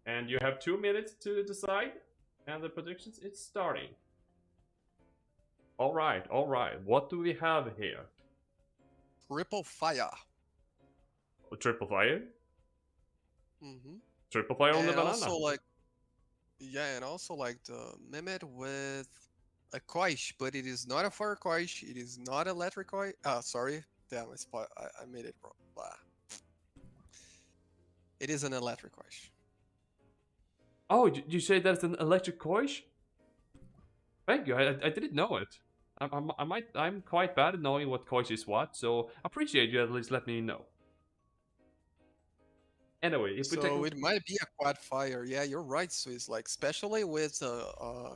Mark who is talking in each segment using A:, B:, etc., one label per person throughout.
A: And you have 2 minutes to decide, and the predictions it's starting. All right, all right. What do we have here?
B: Triple fire.
A: A triple fire?
B: Mm-hmm.
A: Triple fire on the
B: And
A: banana.
B: also like yeah, and also like the Mehmet with a Koish, but it is not a fire Koish. It is not electric Koish. Sorry, damn, I made it wrong. Blah. It is an electric Koish.
A: Oh, you say that's an electric coish? Thank you. I didn't know it. I'm quite bad at knowing what coish is what, so appreciate you at least let me know. Anyway, if we take a
B: So it might be a quad fire. Yeah, you're right, Swiss. Like especially with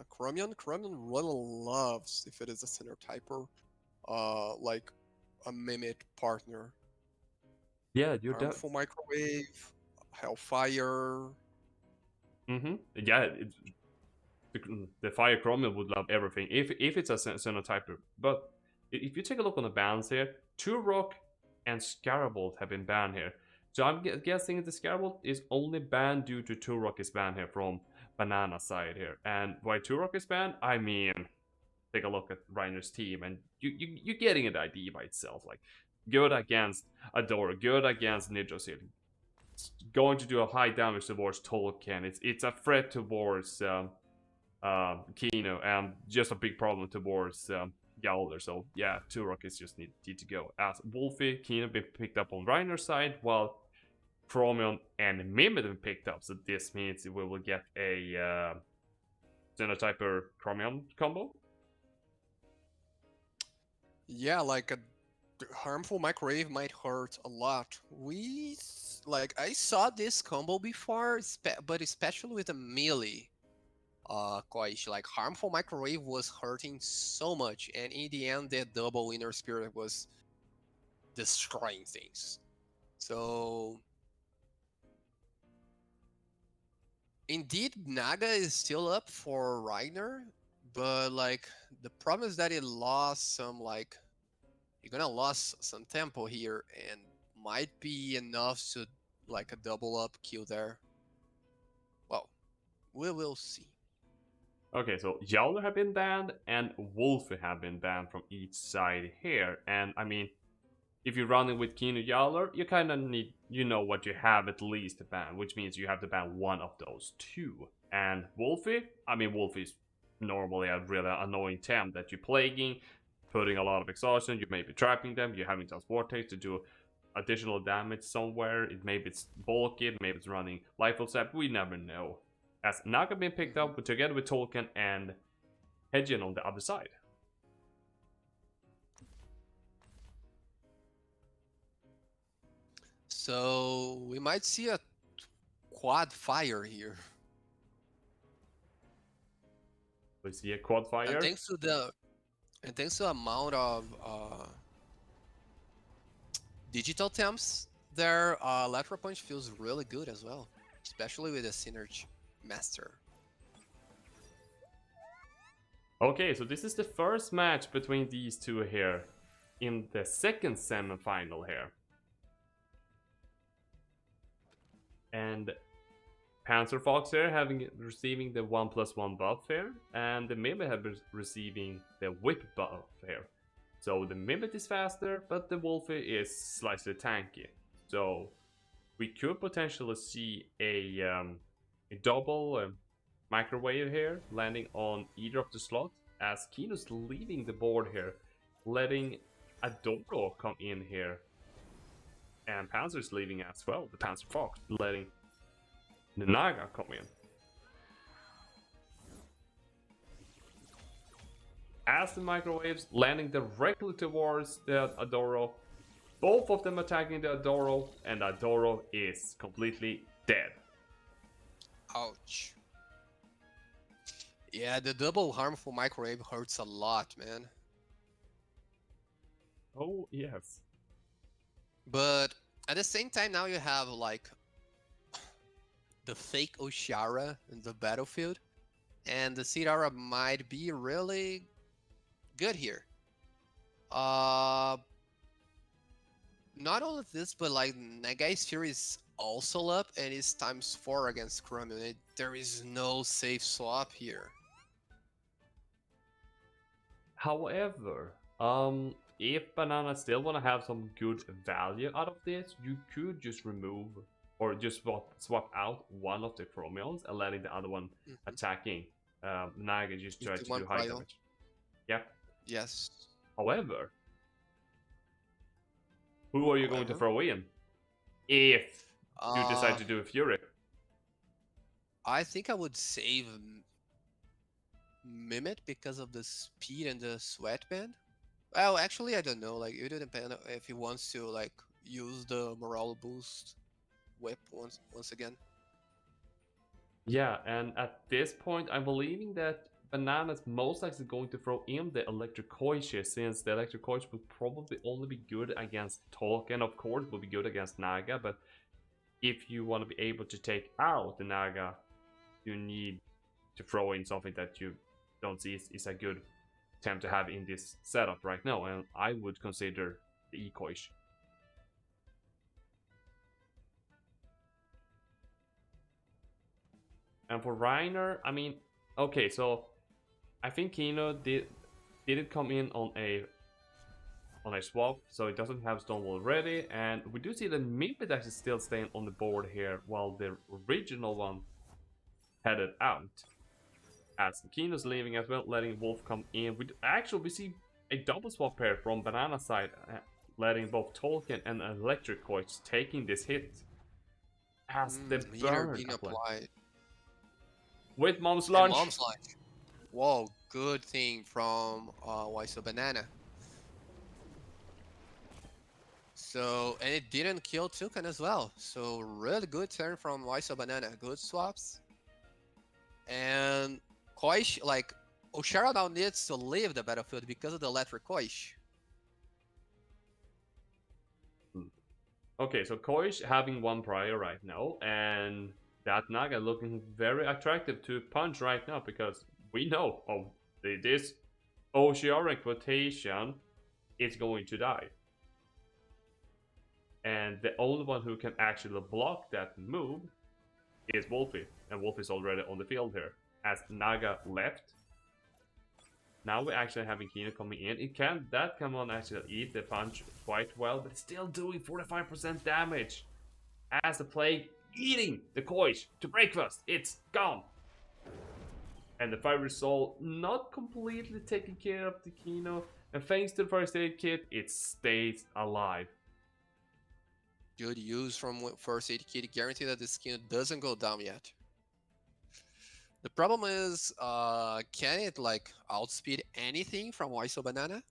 B: Chromion. Chromion really loves if it is a center typer, like a mimic partner.
A: yeah, you're that.
B: Harmful microwave, hellfire.
A: Yeah, the Fire Chromium would love everything if it's a Xenotyper. But if you take a look on the bans here, Turok and Scarabolt have been banned here. So I'm guessing the Scarabolt is only banned due to Turok is banned here from Banana side here. And why Turok is banned? I mean, take a look at Reiner's team, and you're getting an idea by itself. Like, good against Adora, good against Nidosil, going to do a high damage towards Tolkien. It's a threat towards Kino, and just a big problem towards Gowler. So yeah, two rockets just need to go. As Wolfie, Kino been picked up on Reiner's side, while Chromion and Mimid been picked up. So this means we will get a Xenotyper Chromion combo.
B: Yeah, like a harmful microwave might hurt a lot. Like I saw this combo before, but especially with a melee. Koish, like harmful microwave was hurting so much, and in the end, that double inner spirit was destroying things. So indeed, Naga is still up for Reiner, but like the problem is that it lost some like you're gonna lose some tempo here, and might be enough to like a double up kill there. Well, we will see.
A: Okay, so Yowler have been banned and Wolfie have been banned from each side here. And I mean, if you're running with Kino Yowler, you kind of need, you know what you have at least to ban, which means you have to ban one of those two. And Wolfie, I mean, Wolfie's normally a really annoying temp that you're plaguing, putting a lot of exhaustion, you may be trapping them, you're having transportates to do additional damage somewhere. Maybe it's bulky, maybe it's running Lifeful Sap, we never know. As Naga been picked
B: Mhm.
A: up together with Tolkien and Hedgen on the other side.
B: So we might see a quad fire here.
A: We see a quad
B: And
A: fire.
B: thanks to the amount of digital temps, their lateral punch feels really good as well, especially with the synergy master.
A: Okay, so this is the first match between these two here in the second semi-final here. And Panzer Fox here receiving the 1+1 buff here, and the Mimit have receiving the whip buff here. So the Mimit is faster, but the Wolfie is slightly tanky. So we could potentially see a double microwave here landing on either of the slots, as Kino's leaving the board here, letting Adoro come in here. And Panzer's leaving as well, the Panzer Fox, letting the Naga come in. As the microwaves landing directly towards the Adoro, both of them attacking the Adoro, and Adoro is completely dead.
B: Ouch. Yeah, the double harmful microwave hurts a lot, man.
A: Oh, yes.
B: But at the same time, now you have like the fake Oshara in the battlefield, and the Sidara might be really good here. Uh, Not only this, but like Nagai's Fury is also up, and it's times 4 against Chromium. There is no safe swap here.
A: However, if Banana still want to have some good value out of this, you could just remove or just swap out one of the Chromions and letting the other one attacking Naga just try
B: Into
A: to
B: one
A: do high
B: pile.
A: damage. Yeah.
B: Yes.
A: However, who are you going to throw in if you decide to do a Fury?
B: I think I would save Mimit because of the speed and the sweatband. Well, actually, I don't know. Like, it would depend if he wants to like use the morale boost whip once again.
A: Yeah, and at this point, I'm believing that Banana's most likely going to throw in the Electric Koichi, since the Electric Koichi would probably only be good against Tolkien, of course, would be good against Naga, but if you want to be able to take out the Naga, you need to throw in something that you don't see is a good attempt to have in this setup right now, and I would consider the E-Koichi. And for Reiner, I mean, okay, so I think Kino didn't come in on a swap, so it doesn't have Stonewall ready, and we do see the Mimpet actually still staying on the board here, while the original one headed out. As Kino's leaving as well, letting Wolf come in. We see a double swap pair from Banana side, letting both Tolkien and Electric Coins taking this hit. As the
B: Meter
A: burn
B: being applied.
A: With Mom's
B: And
A: lunch.
B: Mom's lunch. Whoa, good thing from Whysobanana. So, and it didn't kill Toucan as well. So, really good turn from Whysobanana. Good swaps. And Koish, like, Oshara now needs to leave the battlefield because of the electric Koish.
A: Okay, so Koish having one prior right now, and that Naga looking very attractive to punch right now, because we know, this Oceanic rotation is going to die. And the only one who can actually block that move is Wolfie, and Wolfie's already on the field here. As Naga left, now we're actually having Kino coming in. That can on actually eat the punch quite well, but it's still doing 45% damage. As the plague eating the Koish to breakfast, it's gone. And the Fiery Soul not completely taking care of the Kino, and thanks to the first aid kit, it stays alive.
B: Good use from first aid kit, guarantee that the skin doesn't go down yet. The problem is, can it like outspeed anything from Whysobanana?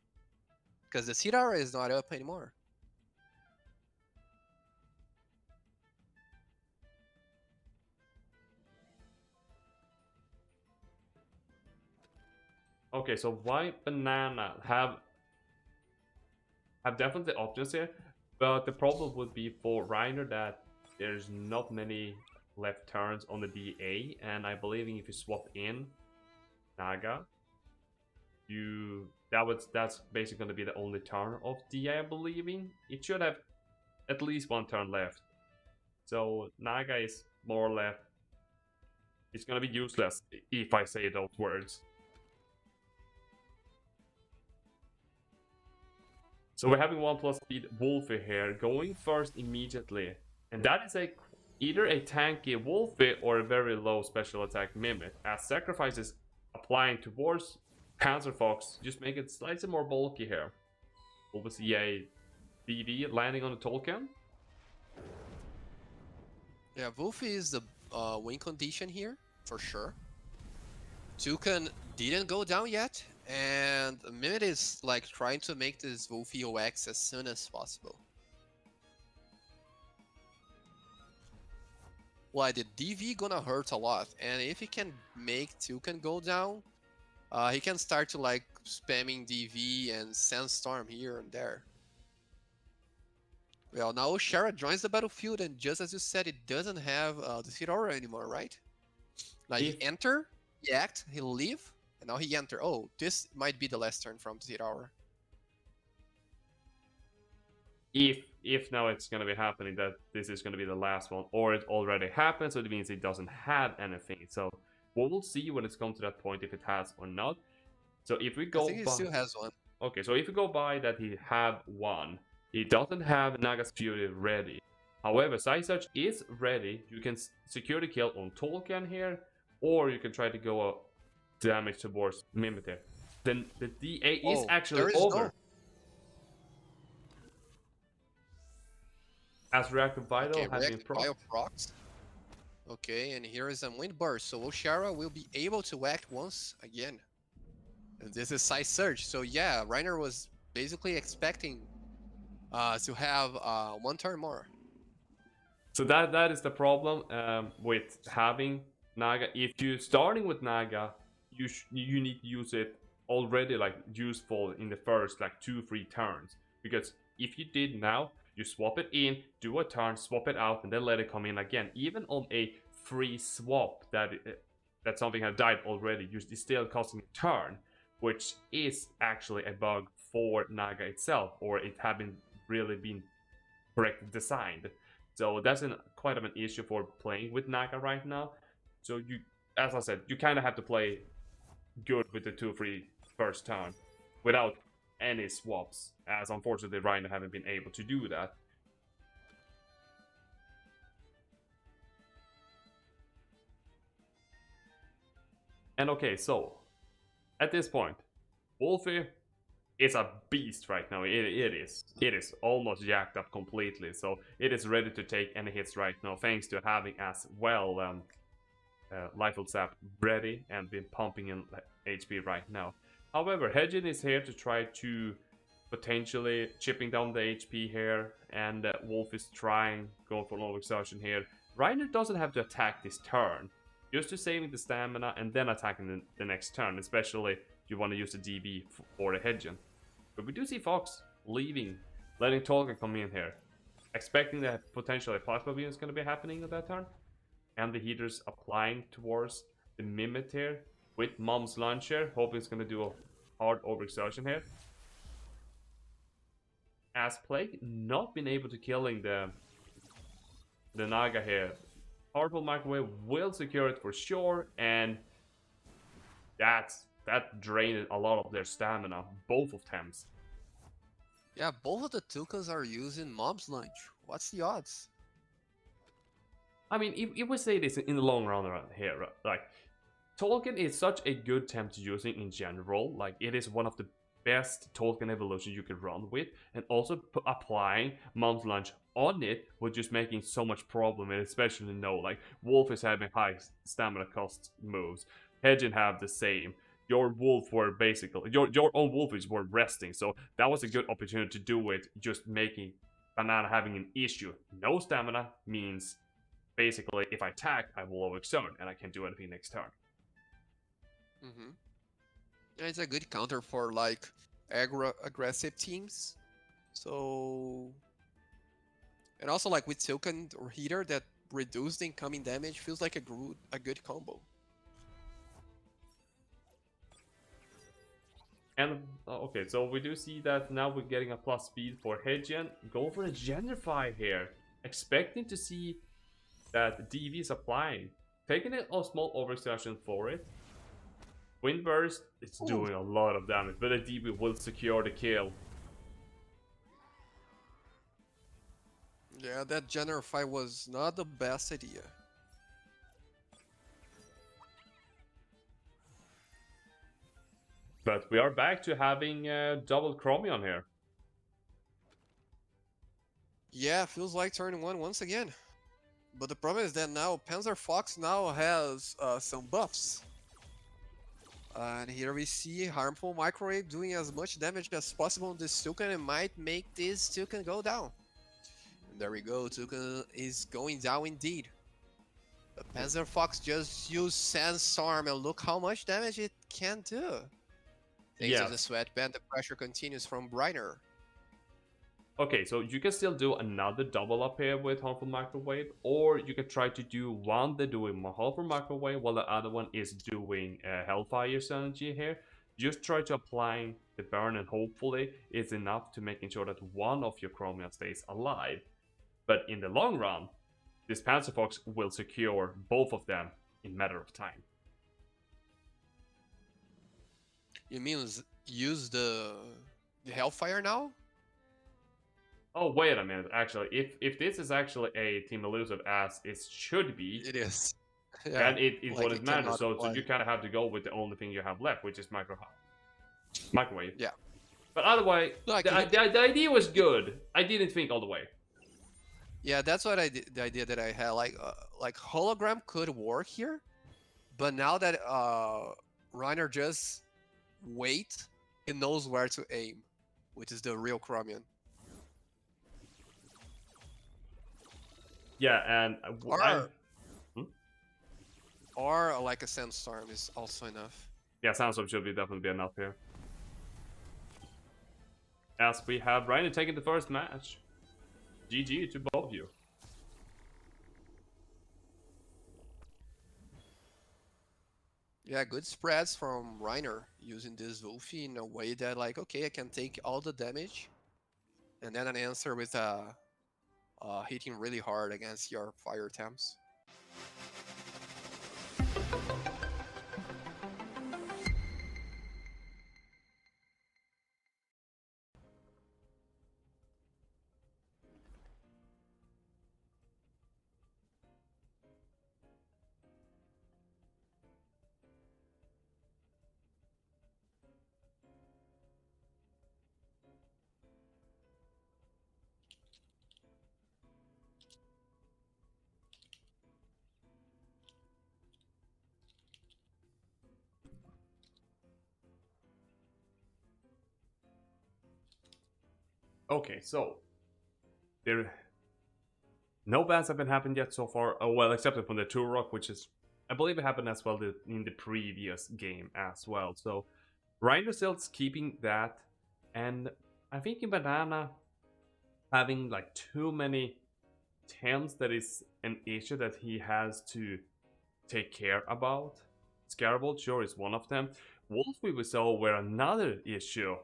B: Because the Sidara is not up anymore.
A: Okay, so why Banana have definitely options here, but the problem would be for Reiner that there's not many left turns on the DA, and I believe if you swap in Naga, that's basically going to be the only turn of DA, I believe. It should have at least one turn left. So Naga is more or less, it's going to be useless if I say those words. So we're having 1+ speed Wolfie here, going first immediately. And that is either a tanky Wolfie or a very low special attack Mimit, as sacrifices applying towards Panzer Fox just make it slightly more bulky here. Will we see a BV landing on the Tolkien?
B: Yeah, Wolfie is the win condition here, for sure. Toucan didn't go down yet, and Mimit is like trying to make this Wolfie OX as soon as possible. Well, the DV gonna hurt a lot, and if he can make Toucan go down, he can start to like spamming DV and Sandstorm here and there. Well, now Shara joins the battlefield, and just as you said, it doesn't have the Sidora anymore, right? Like, he enter, he act, he leave, and now he enter. Oh, this might be the last turn from Sidora.
A: If if now it's gonna be happening that this is gonna be the last one, or it already happened, so it means it doesn't have anything. So we'll see when it's come to that point if it has or not. So if we
B: I
A: go
B: think he
A: by,
B: still has one.
A: okay, so if we go by that he have one, he doesn't have Naga's Fury ready. However, Side Search is ready. You can secure the kill on Tolkien here, or you can try to go damage towards Mimikry. Then the DA is
B: Oh,
A: actually
B: there is
A: over.
B: no.
A: As Reactive Vital
B: Okay,
A: has been
B: reactive bio
A: procced.
B: procs. Okay, and here is a wind burst, so Oshara will be able to act once again. And this is Side Surge, so yeah, Reiner was basically expecting to have one turn more.
A: So that is the problem with having Naga. If you're starting with Naga, you need to use it already like useful in the first like 2-3 turns. Because if you did now, you swap it in, do a turn, swap it out, and then let it come in again. Even on a free swap that something has died already, it's still costing a turn, which is actually a bug for Naga itself, or it haven't really been correctly designed. So that's quite of an issue for playing with Naga right now. So you, as I said, you kind of have to play good with the 2-3 first turn without any swaps, as unfortunately Reiner haven't been able to do that. And okay, so at this point, Wolfie is a beast right now. It is almost jacked up completely, so it is ready to take any hits right now, thanks to having as well Lifeful Sap ready and been pumping in HP right now. However, Hedgin is here to try to potentially chipping down the HP here, and Wolf is trying, going for an overexertion here. Reiner doesn't have to attack this turn, just to saving the stamina and then attacking the next turn, especially if you want to use the DB for the Hedgin. But we do see Fox leaving, letting Tolkien come in here, expecting that potentially Plasma Beam is going to be happening at that turn, and the heaters applying towards the Mimikry here with Mom's Launcher, hoping it's going to do a hard overexertion here. As Plague not been able to killing the Naga here, Powerful Microwave will secure it for sure, and that drained a lot of their stamina, both of them.
B: Yeah, both of the Tukas are using Mom's Lunch. What's the odds?
A: I mean, if we say this in the long run around here, like, Tolkien is such a good temp to using in general. Like, it is one of the best Tolkien evolution you could run with, and also applying Mom's Lunch on it was just making so much problem, and especially like Wolf is having high stamina cost moves, Hedgin have the same. Your wolf were basically your own wolfies were resting, so that was a good opportunity to do it. Just making Banana having an issue. No stamina means basically if I attack, I will overexert and I can't do anything next turn.
B: Mm-hmm. Yeah, it's a good counter for like aggressive teams. So, and also like with Silken or Heater that reduce the incoming damage feels like a good combo.
A: And okay, so we do see that now we're getting a plus speed for Hedgen. Go for a Gentrify here, expecting to see that DV is applying, taking a small overexertion for it. Windburst, it's doing a lot of damage, but the DV will secure the kill.
B: Yeah, that Gentrify was not the best idea.
A: But we are back to having double Chromion here.
B: Yeah, feels like turn one once again. But the problem is that now Panzer Fox now has some buffs. And here we see Harmful Microwave doing as much damage as possible on this Tukan and might make this Tukan go down. And there we go, Tukan is going down indeed. But Panzer Fox just used Sandstorm and look how much damage it can do. Thanks to the sweatband, the pressure continues from Reiner.
A: Okay, so you can still do another double up here with Harmful Microwave, or you can try to do one they're doing Harmful Microwave while the other one is doing Hellfire Synergy here. Just try to apply the burn, and hopefully it's enough to making sure that one of your Chromium stays alive. But in the long run, this Panzer Fox will secure both of them in matter of time.
B: You mean use the Hellfire now?
A: Oh, wait a minute, actually, if this is actually a Team Elusive as it should be,
B: It is.
A: then it
B: like
A: wouldn't
B: it
A: matter.
B: cannot
A: So
B: fly.
A: you kind of have to go with the only thing you have left, which is microwave.
B: Yeah.
A: But either way,
B: Like,
A: the idea was good. I didn't think all the way.
B: yeah, that's what I did, the idea that I had. Like hologram could work here, but now that Reiner just wait, he knows where to aim, which is the real Chromium.
A: Yeah, and
B: Or like a sandstorm is also enough.
A: yeah, Sandstorm should definitely be enough here. As we have Reiner taking the first match. GG to both of you.
B: Yeah, good spreads from Reiner using this Wolfie in a way that like, okay, I can take all the damage and then an answer with hitting really hard against your fire attempts.
A: Okay, so there no bans have been happened yet so far. Oh well, except from the Turok, which is I believe it happened as well in the previous game as well. So Reiner still's keeping that, and I think in Banana having like too many Temps that is an issue that he has to take care about. Scarabolt sure is one of them. Wolf we saw were another issue,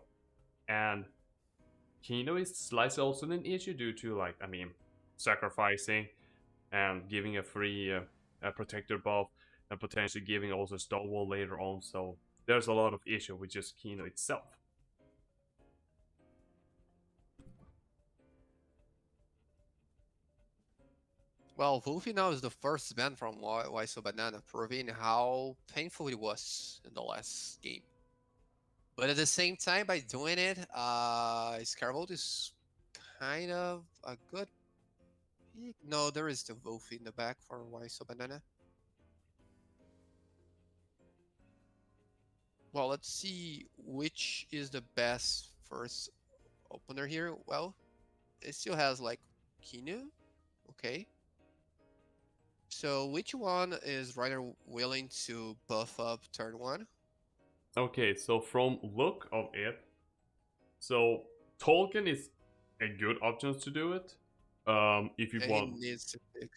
A: and Kino is slightly also an issue due to like sacrificing and giving a free protector buff and potentially giving also Stonewall later on. So there's a lot of issue with just Kino itself.
B: Well, Wolfie now is the first ban from Whysobanana, proving how painful it was in the last game. But at the same time, by doing it, Scarvold is kind of a good pick. No, there is the Wolfie in the back for Whysobanana. Well, let's see which is the best first opener here. Well, it still has like Kinu. Okay. So which one is Reiner willing to buff up turn 1?
A: Okay, so from look of it, so Tolkien is a good option to do it. If you want,
B: He needs to pick.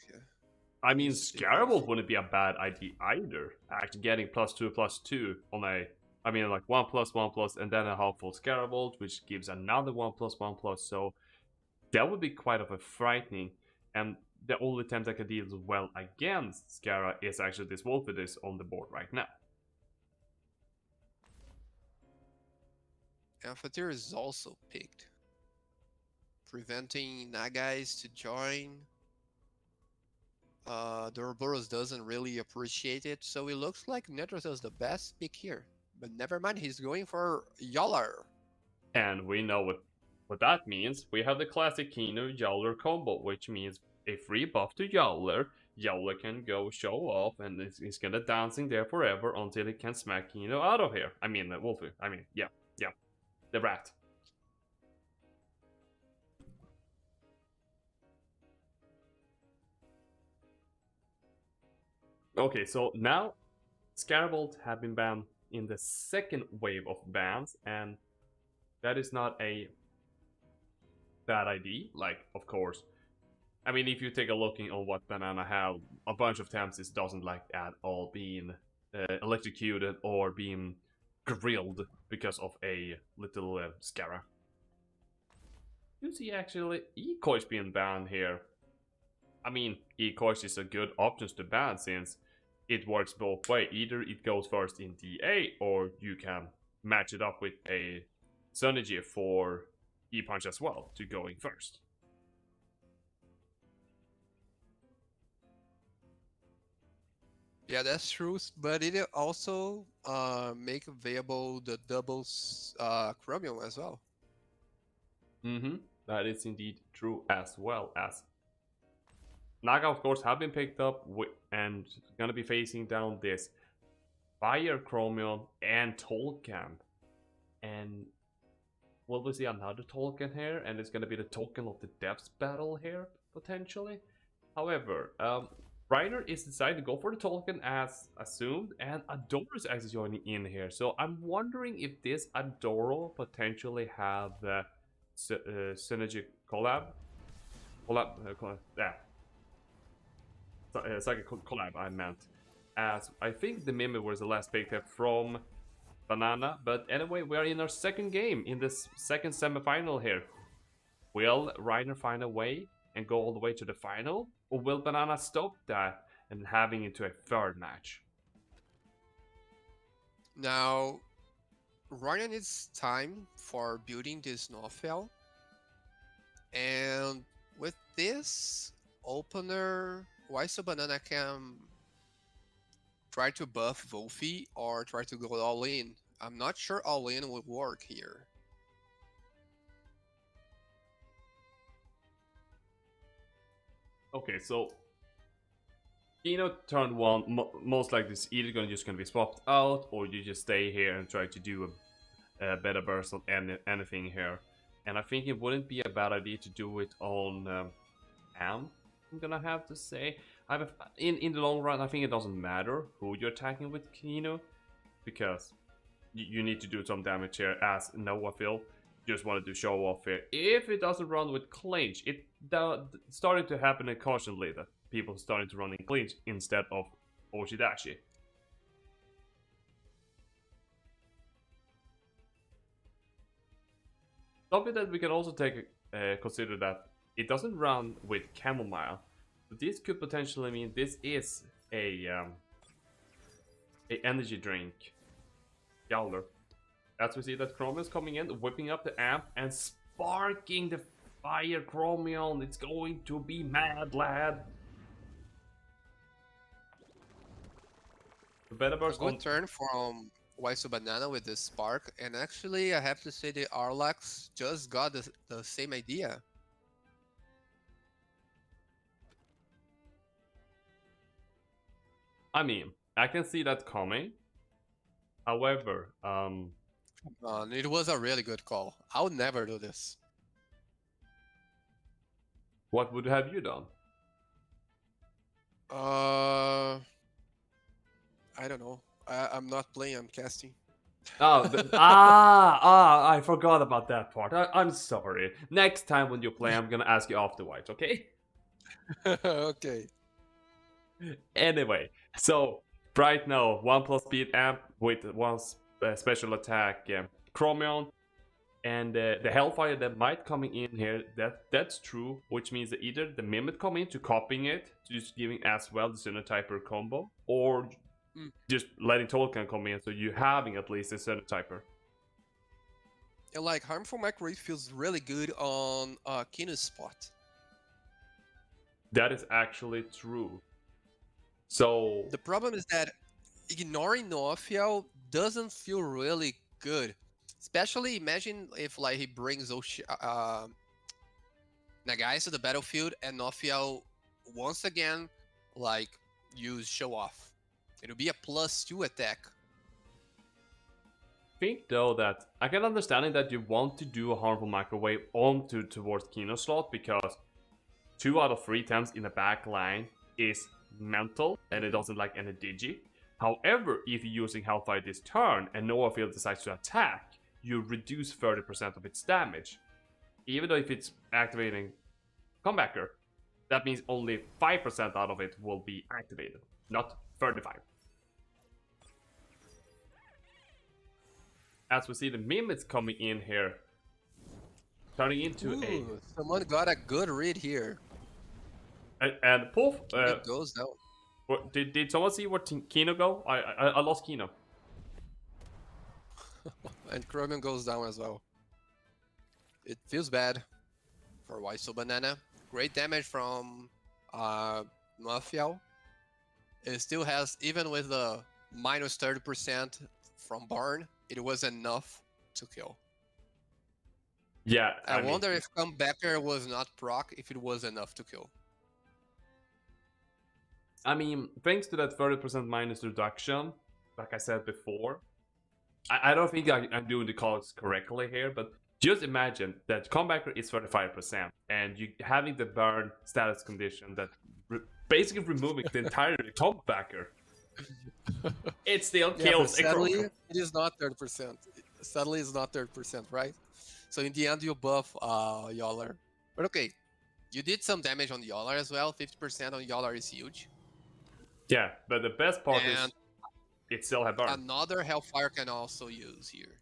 A: I mean,
B: needs to pick
A: Scarabolt wouldn't be a bad idea either. Actually, getting +2/+2 on like 1+1+, and then a half full Scarabolt, which gives another 1+1+. So that would be quite of a frightening. And the only time that can deal well against Scara is actually this Wolf that is on the board right now.
B: Amphitheater is also picked, preventing Nagais to join. The Ouroboros doesn't really appreciate it, so it looks like Netros is the best pick here. But never mind, he's going for Yalar.
A: And we know what that means. We have the classic Kino Yowler combo, which means a free buff to Yowler. Yowler can go show off, and he's gonna dancing there forever until he can smack Kino out of here. I mean, Wolfie. I mean, yeah, the rat. Okay, so now Scarabolt have been banned in the second wave of bans, and that is not a bad idea. Like, of course, I mean, if you take a looking on what Banana have, a bunch of times it doesn't like at all being electrocuted or being grilled because of a little Scara. You see actually Ecoys being banned here. I mean, Ecoys is a good option to ban since it works both way. Either it goes first in DA or you can match it up with a synergy for E-Punch as well to going first.
B: Yeah, that's true. But it also make available the doubles Chromium as well.
A: That is indeed true as well as Naga, of course, have been picked up and gonna be facing down this Fire Chromium and Tolkien. And will we see another Tolkien here? And it's gonna be the token of the Depths battle here, potentially. However, Reiner is decided to go for the Tolkien as assumed, and Adoro is actually joining in here. So I'm wondering if this Adoro potentially have synergy collab. Yeah. Psychic collab, I meant. As I think the Mimic was the last pick up from Banana. But anyway, we are in our second game in this second semifinal here. Will Reiner find a way and go all the way to the final? Or will Banana stop that and having it to a third match?
B: Now, Ryan needs time for building this Northel. And with this opener, Whysobanana can try to buff Wolfie or try to go all in. I'm not sure all in will work here.
A: Okay, so Kino turn one, most likely it's either just gonna be swapped out, or you just stay here and try to do a better burst on anything here. And I think it wouldn't be a bad idea to do it on Am. I'm gonna have to say, in the long run, I think it doesn't matter who you're attacking with Kino, because you need to do some damage here as Noah Phil just wanted to show off here. If it doesn't run with clinch, it started to happen occasionally that people started to run in clinch instead of Oshidashi. Something that we can also take consider that it doesn't run with chamomile. So this could potentially mean this is a energy drink. Yowler. As we see that Chromium is coming in, whipping up the amp and sparking the fire Chromium. It's going to be mad, lad. The better burst
B: Good turn from Whysobanana with the spark, and actually I have to say the Arlax just got the same idea.
A: I mean, I can see that coming. However,
B: it was a really good call. I would never do this.
A: what would have you done?
B: I don't know. I'm not playing, I'm casting.
A: Oh, I forgot about that part. I'm sorry. Next time when you play, I'm gonna ask you afterwards, okay?
B: Okay.
A: Anyway, so right now, 1+ speed amp with one special attack, Chromium, and the Hellfire that might coming in here, that's true, which means that either the Mimic come in to copying it, just giving as well the Synotyper combo, or just letting Tolkien come in, so you having at least a Synotyper.
B: And like Harmful Microwave feels really good on Kino's spot.
A: That is actually true. So
B: The problem is that ignoring Noafiel doesn't feel really good. Especially imagine if like he brings Nagais to the battlefield and Noafiel once again like use show off. It'll be a +2 attack.
A: think though that I can understand that you want to do a harmful microwave onto towards Kino slot because 2 out of 3 attempts in the back line is mental and it doesn't like any digi. However, if you're using Hellfire this turn and Noah Field decides to attack, you reduce 30% of its damage. Even though if it's activating Comebacker, that means only 5% out of it will be activated, not 35. as we see the mimics coming in here, turning into
B: Ooh, someone got a good read here.
A: and Poof.
B: It goes down.
A: Did someone see where Kino go? I lost Kino.
B: And Chromium goes down as well. It feels bad for Whysobanana. Great damage from Mafiao. It still has, even with the minus 30% from Barn, it was enough to kill.
A: Yeah,
B: I wonder if Comebacker was not proc, if it was enough to kill.
A: I mean, thanks to that 30% minus reduction, like I said before, I don't think I'm doing the calls correctly here, but just imagine that comebacker is 35%, and you having the burn status condition that basically removing the entire comebacker. It still kills a
B: sadly,
A: Chromium.
B: it is not 30%. Sadly, it's not 30%, right? So in the end, you buff Yoller. But okay, you did some damage on Yoller as well. 50% on Yoller is huge.
A: Yeah, but the best part is
B: And
A: it still had burn.
B: another Hellfire can also use here.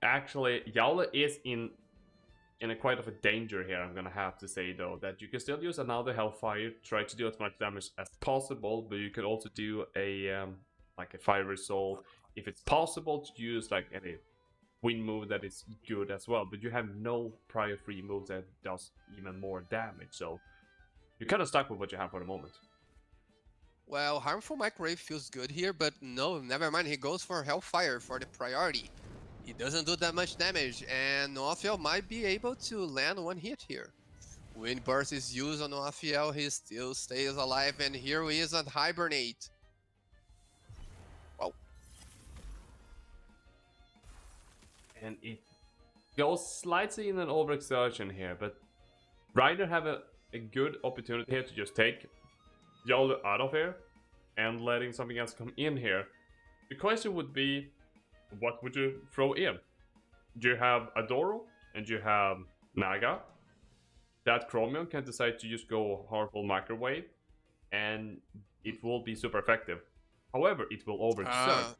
A: Actually, Yowler is in a quite of a danger here, I'm gonna have to say though, that you can still use another Hellfire, try to do as much damage as possible, but you can also do a like a Fire Soul if it's possible to use like any wind move that is good as well, but you have no prior free moves that does even more damage, so you're kind of stuck with what you have for the moment.
B: Well, Harmful Microwave feels good here, but no, never mind. He goes for Hellfire for the priority. He doesn't do that much damage, and Noafiel might be able to land one hit here. When Burst is used on Noafiel, he still stays alive, and here he is on Hibernate. Wow.
A: And it goes slightly in an overexertion here, but Reiner have a good opportunity here to just take Yolo out of here and letting something else come in here. The question would be, what would you throw in? Do you have Adoro and you have Naga? That Chromium can decide to just go Harmful Microwave and it will be super effective. However, it will overexert.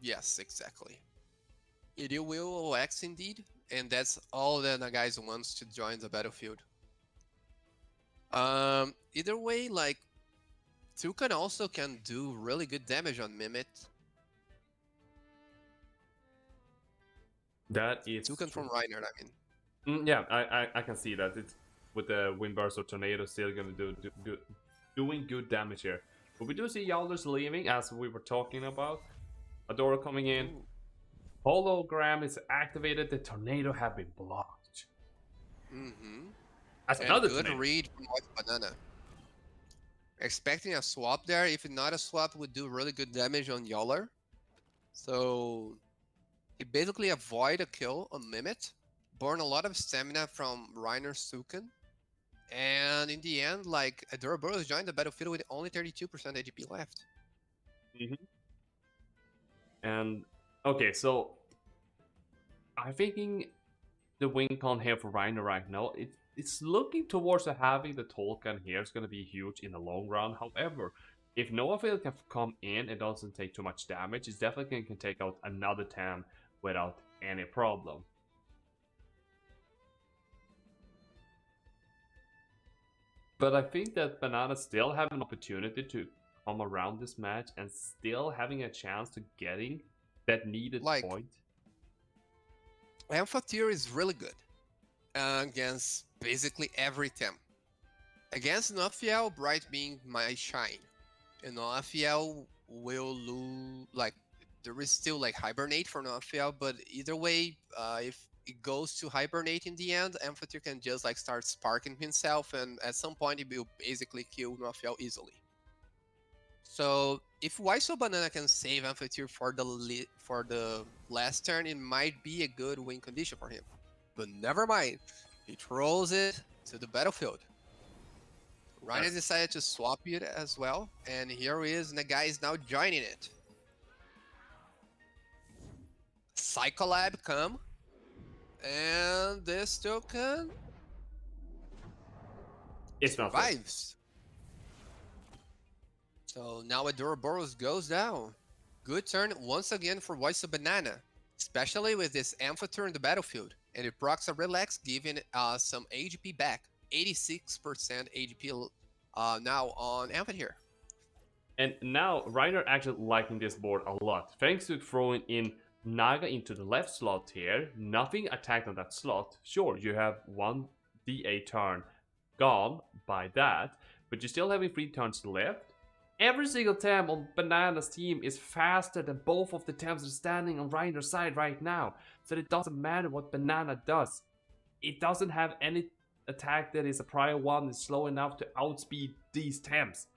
B: Yes, exactly. It will OX indeed, and that's all that Nagai's wants to join the battlefield. Either way, like, Tukan also can do really good damage on Mimit.
A: That is
B: Tukan from Reiner, I mean.
A: yeah, I can see that. It's with the Wind Burst or Tornado still gonna doing good damage here. But we do see Yowler's leaving, as we were talking about. Adora coming in.
B: Ooh.
A: Hologram is activated. The Tornado have been blocked.
B: Mm-hmm.
A: That's
B: And
A: another
B: good
A: Tornado.
B: read from Whysobanana. Expecting a swap there. If not a swap, would do really good damage on Yoller. So he basically avoid a kill on Mimit, burn a lot of stamina from Reiner Suken, and in the end, like, Adoraboros joined the battlefield with only 32% AGP left.
A: And okay, so I'm thinking the win con here for Reiner right now. It's looking towards having the Tolkien here is going to be huge in the long run. However, if Noahfield can come in and doesn't take too much damage, it's definitely can take out another Tam without any problem. But I think that Banana still have an opportunity to come around this match and still having a chance to getting that needed point.
B: Alpha tier is really good against basically every Tem. Against Noafiel, Bright being my shine. And Noafiel will lose, like, there is still like Hibernate for Noafiel, but either way, if it goes to Hibernate in the end, Amphatir can just like start sparking himself, and at some point he will basically kill Noafiel easily. So if Whysobanana can save Amphatir for the last turn, it might be a good win condition for him. But never mind, he throws it to the battlefield. Reiner decided to swap it as well, and here he is, and the guy is now joining it. Psycholab come, and this token survives. So now Adoraboros goes down. Good turn once again for Whysobanana, especially with this amphitheater in the battlefield. And it procs a relax, giving some AGP back. 86% AGP now on amphitheater.
A: And now Reiner actually liking this board a lot, thanks to throwing in Naga into the left slot here. Nothing attacked on that slot. Sure, you have one DA turn gone by that, but you're still having 3 turns left. Every single Tem on Banana's team is faster than both of the Tems that are standing on Reiner's side right now. So it doesn't matter what Banana does. It doesn't have any attack that is a prior one is slow enough to outspeed these Tems.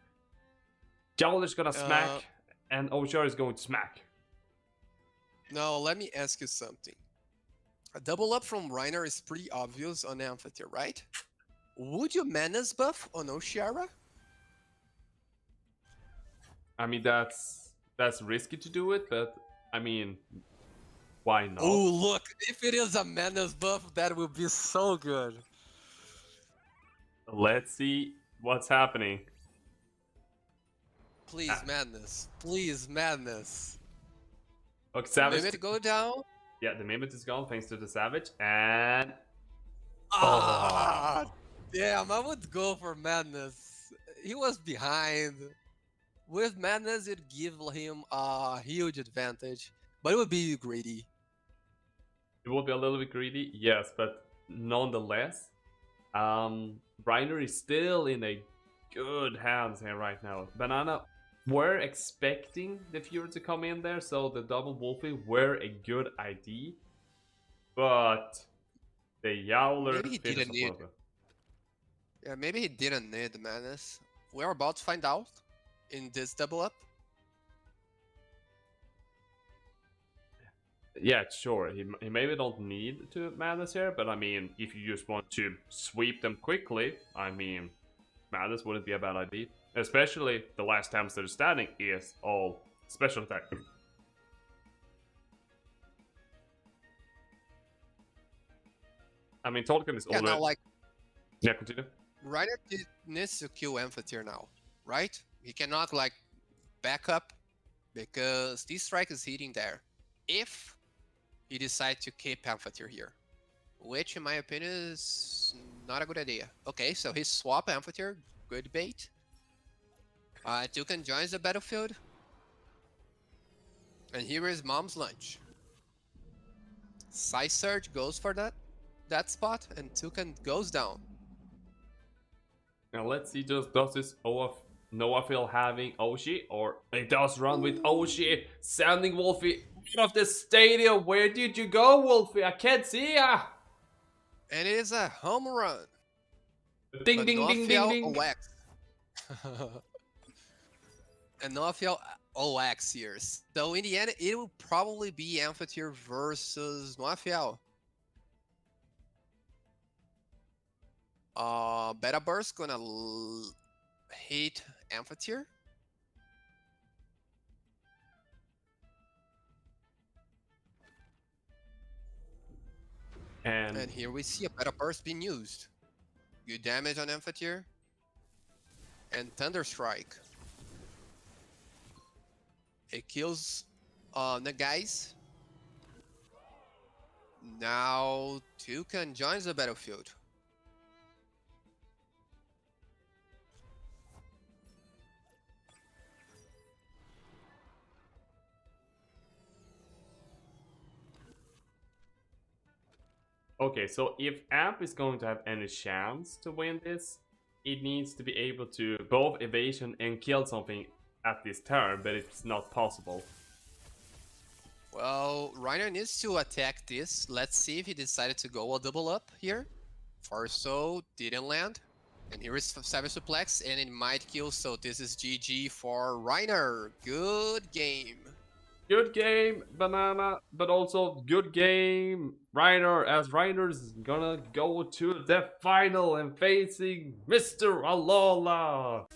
A: Jowler's gonna smack, and Oshar is going to smack.
B: Now, let me ask you something. A double up from Reiner is pretty obvious on Amphitheater, right? Would you Menace buff on Oshiara?
A: I mean, that's risky to do it, but I mean, why not?
B: Oh, look, if it is a Menace buff, that would be so good.
A: Let's see what's happening.
B: Please, Madness. Please, Madness.
A: Okay, Savage.
B: Mimic go down.
A: Yeah, the Mimic is gone thanks to the Savage, and...
B: Damn, I would go for Madness. He was behind. With Madness, it'd give him a huge advantage, but it would be greedy.
A: It will be a little bit greedy, yes, but nonetheless, Reiner is still in a good hands here right now. Banana were expecting the Fury to come in there, so the double Wolfie were a good idea, but the Yowler
B: Maybe he didn't need. Yeah, maybe he didn't need the Madness. We're about to find out in this double up.
A: Yeah, sure. He maybe don't need to Madness here, but I mean, if you just want to sweep them quickly, I mean, Madness wouldn't be a bad idea. Especially the last times they're standing is all special attack. I mean, Tolkien is already...
B: now, like...
A: Yeah, continue.
B: Reiner needs to kill Amphitheater now, right? He cannot, like, back up, because this strike is hitting there. If he decides to keep Amphitheater here, which in my opinion is not a good idea. Okay, so he swap Amphitheater, good bait. Toucan joins the battlefield, and here is Mom's lunch. Side Surge goes for that spot, and Toucan goes down.
A: Now let's see, does this Noah feel having Oshi, or it does run with Oshi, sending Wolfie out of the stadium. Where did you go, Wolfie? I can't see ya!
B: And it is a home run.
A: Ding, ding, ding, ding, ding.
B: OX. And Noafiel OX here. So in the end, it will probably be Amphitheater versus Noafiel. Beta Burst gonna hit Amphitheater. And here we see a Beta Burst being used. Good damage on Amphitheater. And Thunder Strike. It kills the guys. Now Toucan joins the battlefield.
A: Okay, so if Amp is going to have any chance to win this, it needs to be able to both evasion and kill something at this turn, but it's not possible.
B: Well, Reiner needs to attack this. Let's see if he decided to go a double up here. Farso didn't land. And here is Savage Suplex, and it might kill, so this is GG for Reiner. Good game.
A: Good game, Banana, but also good game, Reiner, as Reiner's gonna go to the final and facing Mr. Alola.